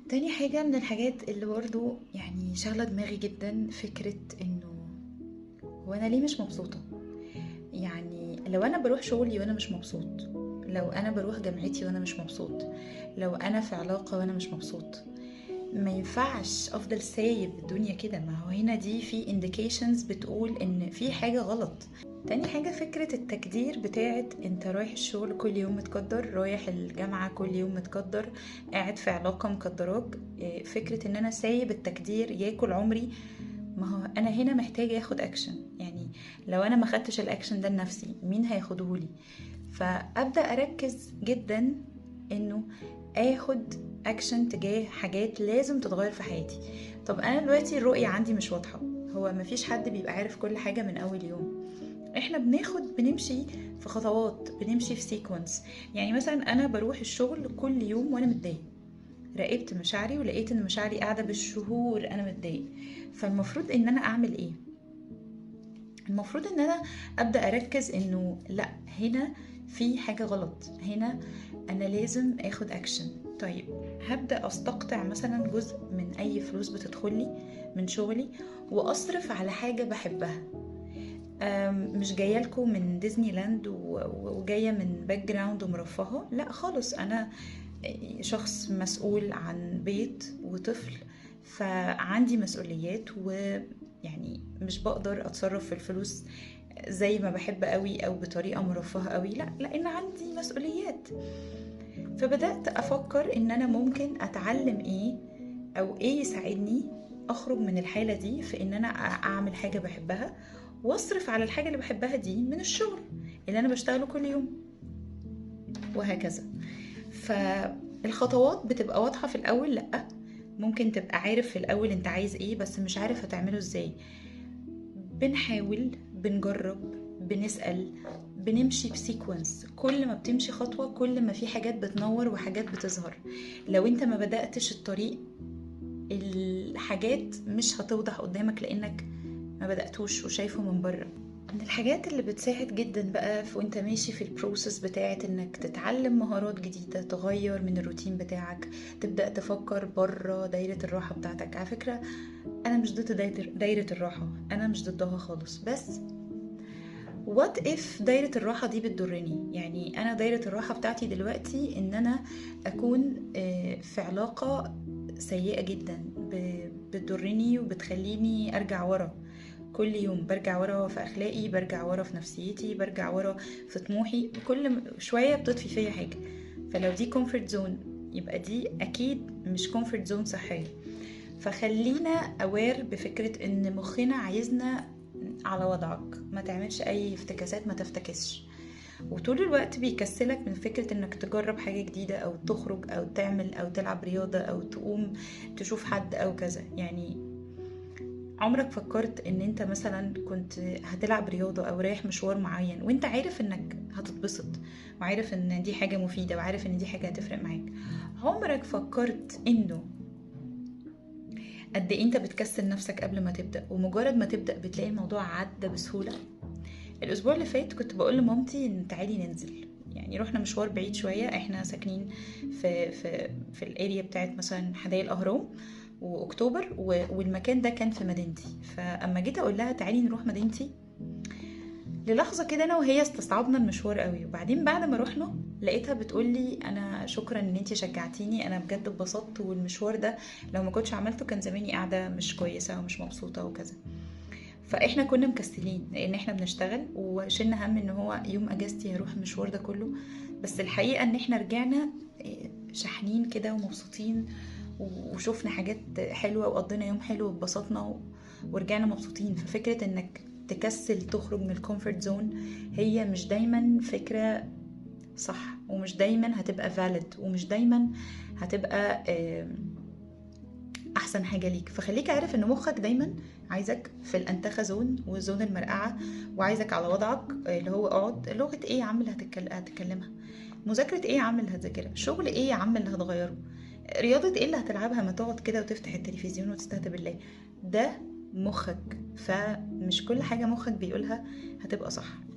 تاني حاجة من الحاجات اللي برضو يعني شغلة دماغي جدا، فكرة انه هو انا ليه مش مبسوطة؟ يعني لو انا بروح شغلي وانا مش مبسوط، لو انا بروح جامعتي وانا مش مبسوط، لو انا في علاقة وانا مش مبسوط، ما ينفعش افضل سايب الدنيا كده. ما هو هنا دي في indications بتقول ان في حاجة غلط. تاني حاجة فكرة التقدير بتاعت انت رايح الشغل كل يوم متقدر، رايح الجامعة كل يوم متقدر، قاعد في علاقة مقدراك. فكرة ان انا سايب التقدير ياكل عمري. ما هو انا هنا محتاجة اخد اكشن. يعني لو انا ما خدتش الاكشن ده لنفسي، مين هياخدهولي؟ فابدا اركز جدا انه اخد اكشن تجاه حاجات لازم تتغير في حياتي. طب انا دلوقتي الرؤية عندي مش واضحة. هو مفيش حد بيبقى عارف كل حاجة من اول يوم. احنا بنمشي في خطوات، بنمشي في سيكونس. يعني مثلا انا بروح الشغل كل يوم وانا متضايق، راقبت مشاعري ولقيت ان مشاعري قاعدة بالشهور انا متضايق. فالمفروض ان انا اعمل ايه؟ المفروض ان انا ابدا اركز انه لا، هنا في حاجه غلط، هنا انا لازم اخد اكشن. طيب هبدا استقطع مثلا جزء من اي فلوس بتدخلي من شغلي واصرف على حاجه بحبها. مش جايه لكم من ديزني لاند وجايه من باك جراوند ومرفهه، لا خالص. انا شخص مسؤول عن بيت وطفل، فعندي مسؤوليات، ويعني مش بقدر اتصرف في الفلوس زي ما بحب قوي او بطريقة مرفهة قوي، لا، لان عندي مسؤوليات. فبدأت افكر ان انا ممكن اتعلم ايه او ايه يساعدني اخرج من الحالة دي، في ان انا اعمل حاجة بحبها واصرف على الحاجة اللي بحبها دي من الشغل اللي انا بشتغله كل يوم، وهكذا. فالخطوات بتبقى واضحة في الأول. لأ، ممكن تبقى عارف في الأول انت عايز ايه بس مش عارف هتعمله ازاي. بنحاول، بنجرب، بنسأل، بنمشي بسيكونس. كل ما بتمشي خطوة كل ما في حاجات بتنور وحاجات بتظهر. لو انت ما بدأتش الطريق، الحاجات مش هتوضح قدامك لانك ما بدأتوش وشايفه من بره. من الحاجات اللي بتساعد جدا بقى في وانت ماشي في البروسس بتاعت انك تتعلم مهارات جديدة، تغير من الروتين بتاعك، تبدأ تفكر بره دايرة الراحة بتاعتك. على فكرة انا مش ضد دايرة الراحة، انا مش ضدها خالص، بس وات اف دايرة الراحة دي بتضرني؟ يعني انا دايرة الراحة بتاعتي دلوقتي ان انا اكون في علاقة سيئة جدا بتضرني وبتخليني ارجع ورا. كل يوم برجع ورا في اخلاقي، برجع ورا في نفسيتي، برجع ورا في طموحي. كل شوية بتطفي فيا حاجة. فلو دي كومفورت زون، يبقى دي اكيد مش كومفورت زون صحية. فخلينا اوير بفكرة ان مخنا عايزنا على وضعك، ما تعملش اي افتكاسات، ما تفتكسش. وطول الوقت بيكسلك من فكرة انك تجرب حاجة جديدة او تخرج او تعمل او تلعب رياضة او تقوم تشوف حد او كذا. يعني عمرك فكرت ان انت مثلا كنت هتلعب رياضة او رايح مشوار معين وانت عارف انك هتتبسط، وعارف ان دي حاجة مفيدة، وعارف ان دي حاجة هتفرق معاك؟ عمرك فكرت انه قد ايه انت بتكسل نفسك قبل ما تبدأ، ومجرد ما تبدأ بتلاقي الموضوع عدى بسهولة؟ الاسبوع اللي فات كنت بقول لمامتي ان تعالي ننزل. يعني رحنا مشوار بعيد شويه، احنا ساكنين في الاريا بتاعت مثلا حدائق الاهرام واكتوبر، والمكان ده كان في مدينتي. فاما جيت اقول لها تعالي نروح مدينتي، للحظه كده انا وهي استصعبنا المشوار قوي. وبعدين بعد ما رحنا لقيتها بتقول لي انا شكرا ان انتي شجعتيني، انا بجد اتبسطت، والمشوار ده لو ما كنتش عملته كان زماني قاعده مش كويسه ومش مبسوطه وكذا. فاحنا كنا مكسلين لان احنا بنشتغل، وشلنا هم ان هو يوم اجازتي هروح المشوار ده كله. بس الحقيقه ان احنا رجعنا شحنين كده ومبسوطين، وشوفنا حاجات حلوه وقضينا يوم حلو واتبسطنا ورجعنا مبسوطين. ففكره انك تكسل تخرج من الكومفورت زون هي مش دايما فكره صح، ومش دايما هتبقى valid، ومش دايما هتبقى احسن حاجه ليك. فخليك عارف ان مخك دايما عايزك في الانتخه زون وزون المرقعه، وعايزك على وضعك، اللي هو اقعد. لغه ايه يا عم اللي هتتكلمها؟ مذاكره ايه يا عم اللي هتذاكرها؟ شغل ايه يا عم اللي هتغيره؟ رياضه ايه اللي هتلعبها؟ ما تقعد كده وتفتح التلفزيون وتستهدى بالله. ده مخك، فمش كل حاجه مخك بيقولها هتبقى صح.